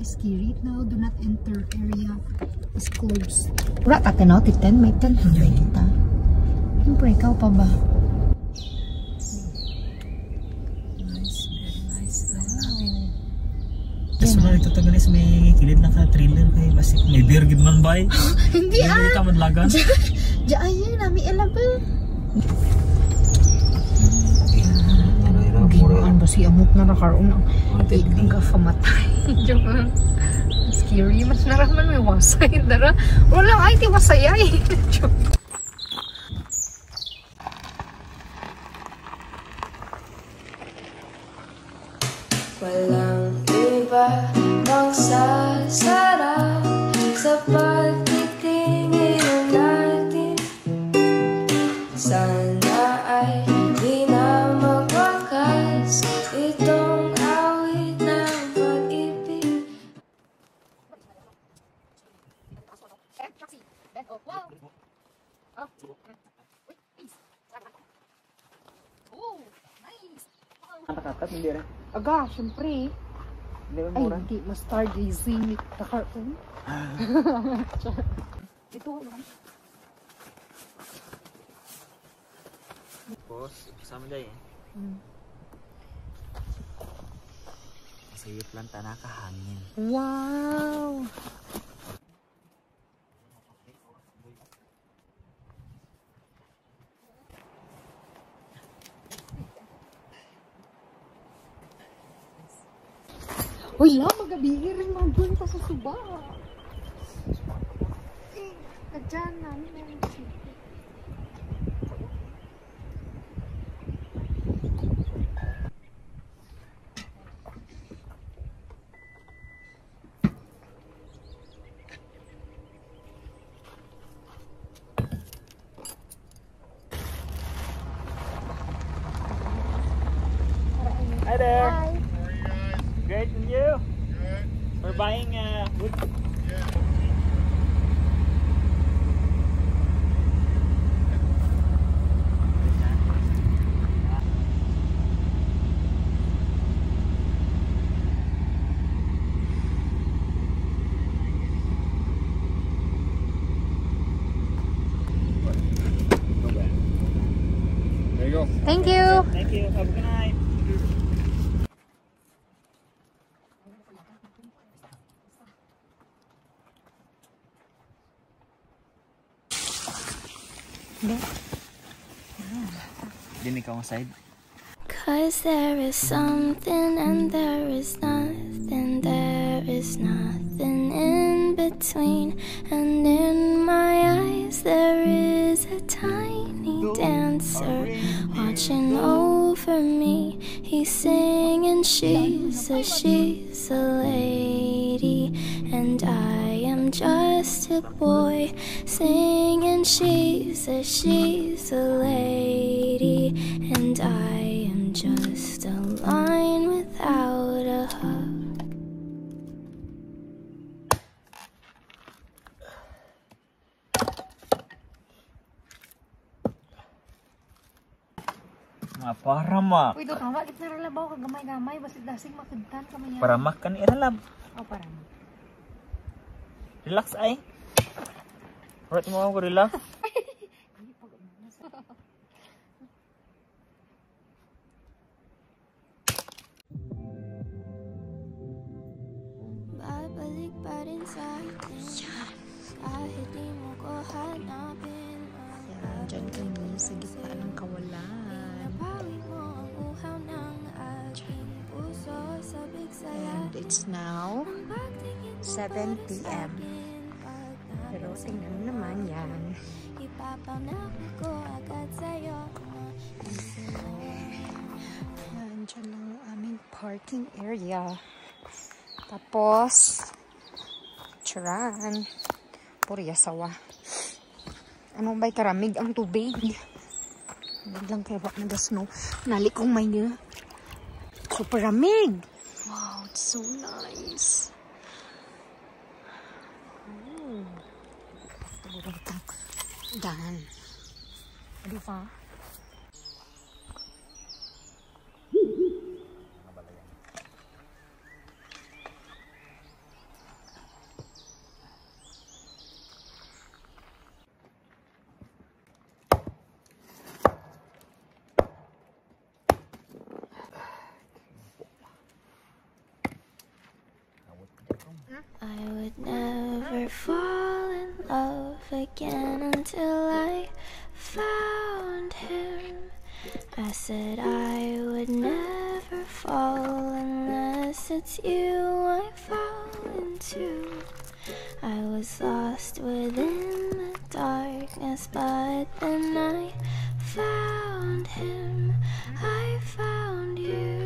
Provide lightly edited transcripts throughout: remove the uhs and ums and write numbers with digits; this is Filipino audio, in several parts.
scary. Now, do not enter area is closed. Wala ka tanaw, titan. May tanhan na kita. Siyempre, ikaw pa ba? Nice, very nice. Tapos mga ito taga may kilid na ka-thriller kay basi may beer gid man bay. Hindi Hindi ka madlagan. Diyan nami elabel. Mura ba si amok na nakaroon ng hanggang kamatay. Joke lang. Scary. Mas naraman may wasay. Dara. Wala ay, di wasayay. Joke. Walang iba bang sasarap sa pagtitingin natin. Sana ay di na magwakas itong awit ng pag-ibig. Nakakat hindi rin. Aga, syempre. Hindi Ay, hindi. Mas stargazing. Naka-cartoon. Ito lang. Tapos, sama dyan eh. Sayip lang tanakahangin. Wow! Uy, lang, magabi rin magbunta sa suba. Eh, kadyan namin na yung chip. Hi there. Hi. Great, and you? Good. We're buying wood. Yeah. There you go. Thank you. Thank you. Have a good night. Dini ka side. Cause there is something and there is nothing, there is nothing in between. And in my eyes there is a tiny dancer watching over me. He's singing, she's a lady, and I am just a boy singing, she's a lady, and I am just a line without a hug. Paramak. Uy, doon tama. Git na ralabaw ka gamay-gamay. Basit dasing makagtan kami yan. Paramak kan iralab. Oh, paramak. Relax ay. Right mo ako relax. Babalik pa rin sa atin kahit di mo ko hanapin. Yan, dyan kami sa gitna ng kawalan. Nabawi mo ang uhaw ng aking puso sa And it's now 7 p.m. Pero tingnan mo naman yan. Ipapanap ko agad sa'yo. Yan, dyan lang ang aming parking area. Tapos, charan. Puro yasawa. Anong ba'y karamig ang tubig? Hindi lang kaya bak nagasno. Nali kong may nga. Super ramig. Wow, it's so nice. Dan. Di ba? would never fall in love again until I found him. I said I would never fall unless it's you I fall into. I was lost within the darkness, but then I found him. I found you.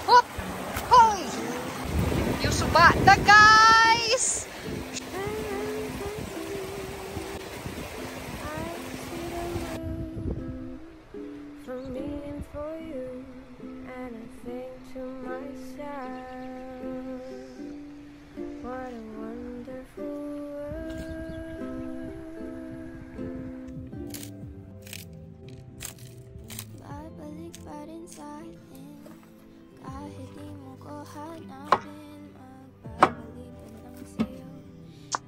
Hop! Hoy! Yung suba na, guys! From me and for you, and I think to myself, what a wonderful world. Babalik pa rin sa atin, kahit di mo ko hanapin, magpapalitan lang sa'yo.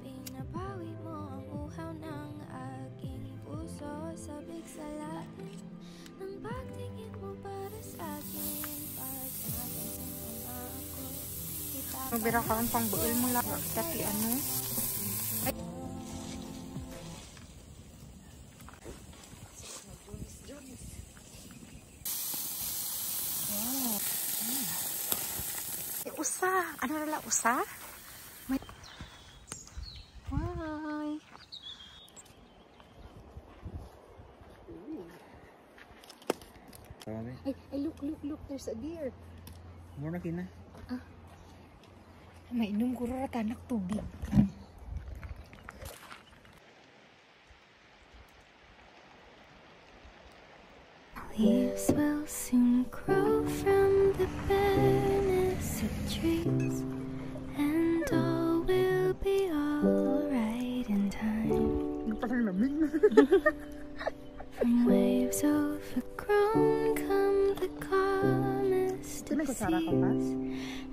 Pinapawi mo ang uhaw ng aking puso, sabik sa lalim ng pagtingin mo para sa akin. Pag napansin mo na ako, Mabira ka ang pangbuil mo lang. Tapi ano? Ay. Wow. Usa. Ano na lang? Usa? May... Hi. Ay, look. There's a deer. Mura na kina. Mainom ko rin tanak tubig. Leaves will soon grow from the bareness of trees, and all will be alright in time. From waves overgrown come the calmest of seas,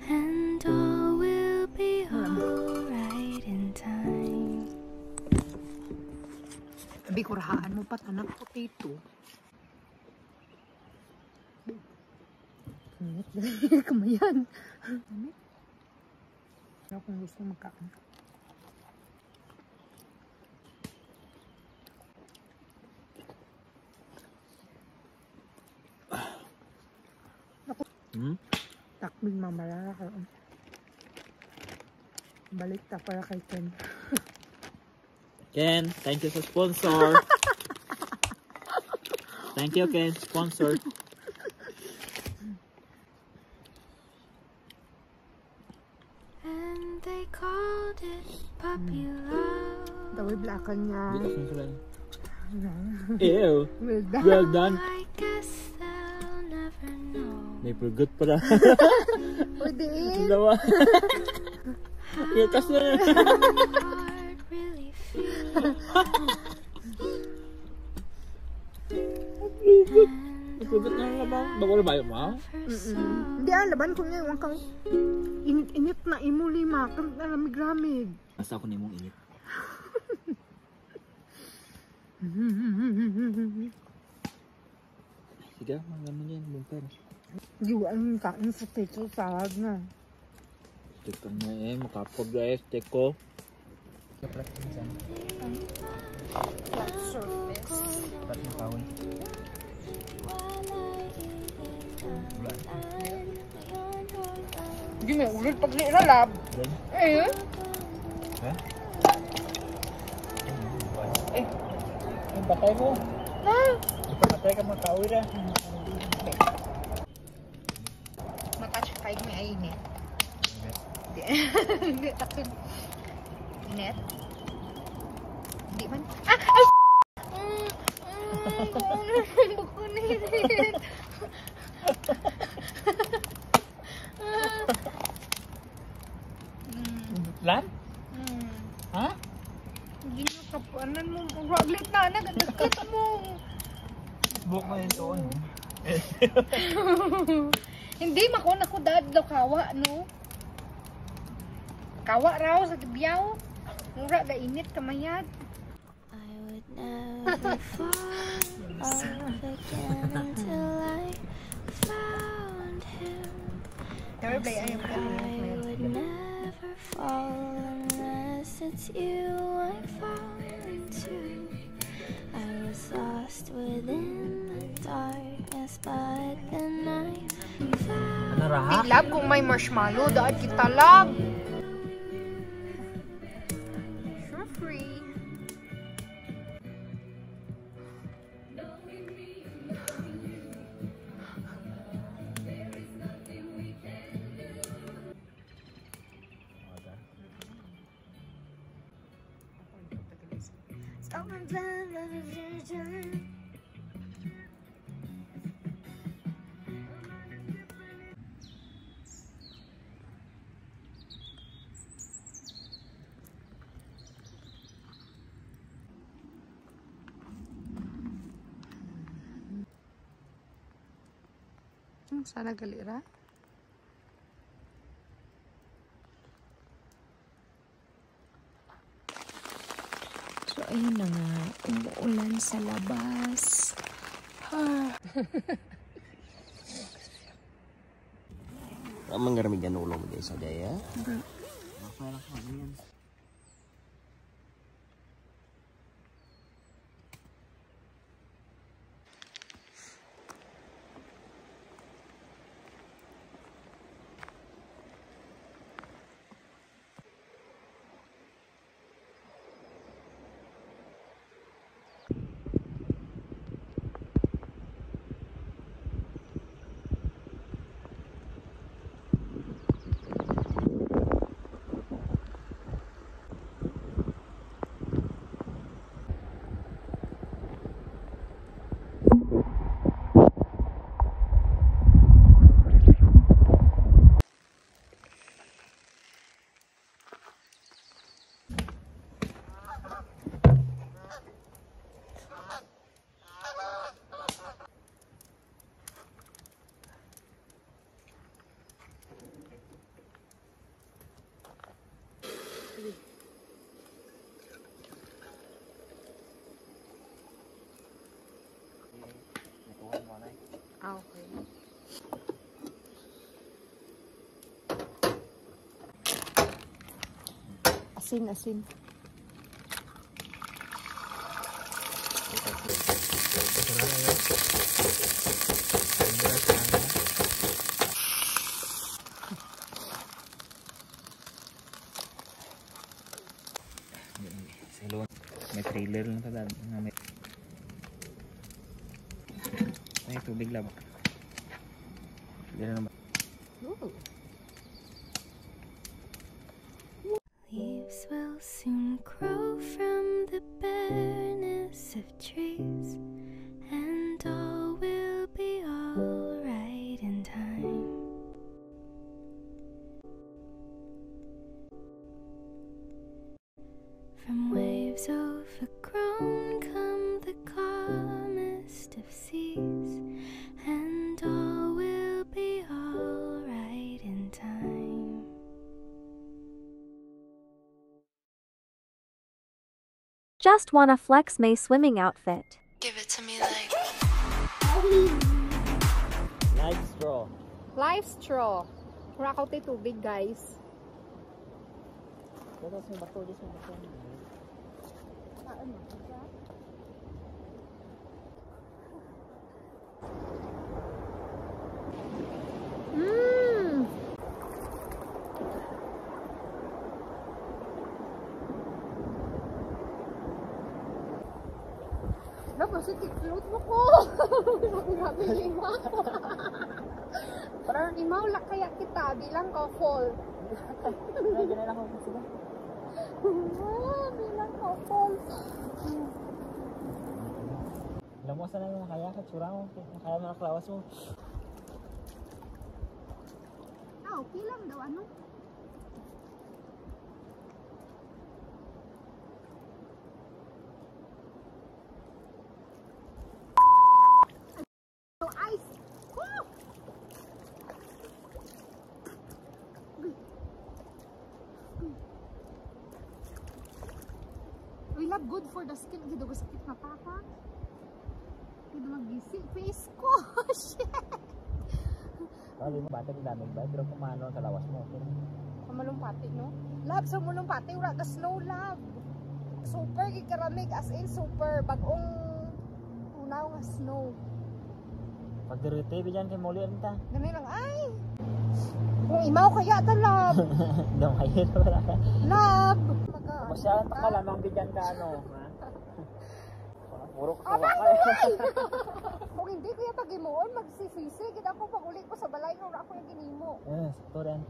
and all will be alright in time. Sabi ko rahaan mo pa tanak potato. Kamayan. Ano kung gusto magkaan? Takbig mamalala ka. Balik ta para kay Ken. Ken, thank you sa sponsor. Thank you, Ken, sponsor. And they called it puppy love. Tawid lakan niya. Ew. Well Well done. I guess they'll never know. May purgot pala. Pwede eh. Dalawa. Itas na. Heart really feels. May purgot na lang ba? Bawal ba yun, ma? Hindi laban ko niya yung kang init na imo lima. Kang lamig-lamig. Basta ako na mong init. Sige, magaman yan, bumper. Giwaan kain sa potato salad na. Steak ka na eh, makapag guys, steak ko. Flat surface. Ba't yung kawin? Hindi may ulit pag nilalab. Then? Eh? Ha? Eh, yung patay mo. Ha? Patay ka mga kawin na. Matouch 5 may init. Hindi, takot. Init? Hindi man. Ah! Ay! Buko na init. Lan? Ha? Hindi na Hindi makon ako dadlo kawa no. Kawa raw sa gibiyaw. Mura ga init kamayad. I would never fall off again until I found him. Pero ba ay I would never fall unless it's you I fall into. I was lost within the darkness, but then I found. Tilab kung may marshmallow, daan kita lab. Sure free. Sana galira. So ayun na nga, umuulan sa labas. Amang garamig yan ulo mo dyan sa daya. Okay. Asin. May trailer lang ito dad. May tubig lang. Yan naman. Leaves will soon grow from the bareness of trees, and all will be alright in time. From waves overgrown come the calmest of seas, and all will be alright in time. Just wanna flex my swimming outfit. Give it to me like Live straw. Live straw. Mura ko tayo tubig, guys. Positive float mo ko. Grabe lima. Parang imaw lang kaya kita bilang ka fall. Ganyan ako kasi ba? Bilang ka fall. Alam mo saan na kaya ka tsura mo. Kaya mo naklawas mo. Okay lang daw ano. good for the skin. Gito ko sakit na papa. Gito mag-gising. Face ko. Shit. Hindi mo bata damig ba? Pero kumano sa lawas mo. Malumpati, no? Love, sa malumpati, wala ka snow, love. Super gikaramig, as in super bagong tunaw nga snow. Pag direte, bigyan kayo muli ta. Ganun lang, ay! Kung imaw kaya ta, love. Damayin wala ka. Love! Masya, taka lamang bigyan ka ano. Puro ka Abay, kawa ka. Kung hindi kaya pag imuon, magsisisi. Kita ko pag ulit ko sa balay, nung ako yung ginimo. Sakto rin.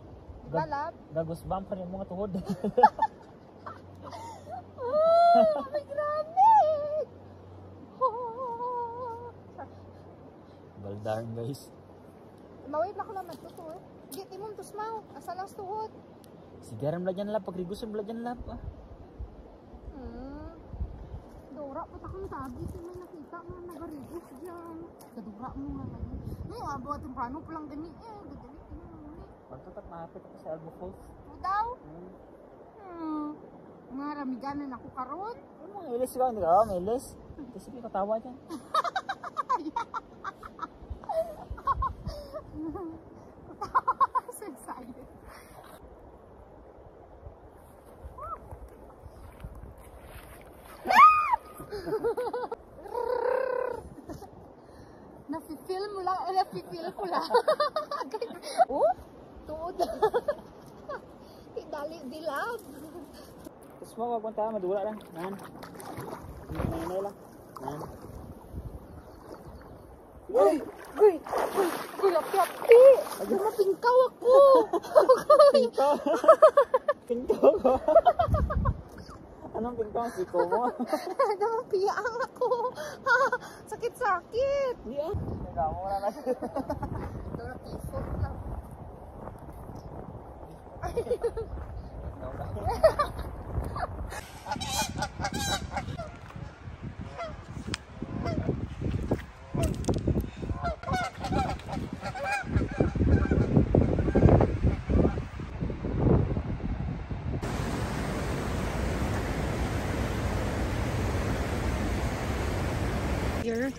Diba, love? Gagusbam pa rin mga tuhod. Oh, may grabe! Baldarn guys. Mawait na ko lang magtutuot. Di, timong tusmaw. Asa lang tuhod. Sigaran bala dyan lap. Pagrigos yung bala dyan lap. Dora, puta kang sabi. Kaya may nakita mo nagarigos dyan. Kadura mo nga lang. Ngayon, abo at temprano pa lang gani. Gagalit ka na muli. Pagtutak mahapit ako sa Albo Falls. O daw? Mga ramiganan ako karon. Ano, ilis ka? Hindi ka? May ilis? Kasi ko katawa dyan. So excited. Nafe-feel mo lang, nafe-feel ko lang. Oh, tuod. Dali dilab. Tapos mo, magpunta, madula lang. Nan. Nanay lang. Nan. Uy, lapi-lapi. Mapingkaw ako. Pingkaw. Pingkaw ko. Anong pingkaw ang siko mo? Namapiyaan ako. Sakit-sakit. Yeah. Pingkaw mo wala na. Nakakifot lang. Here.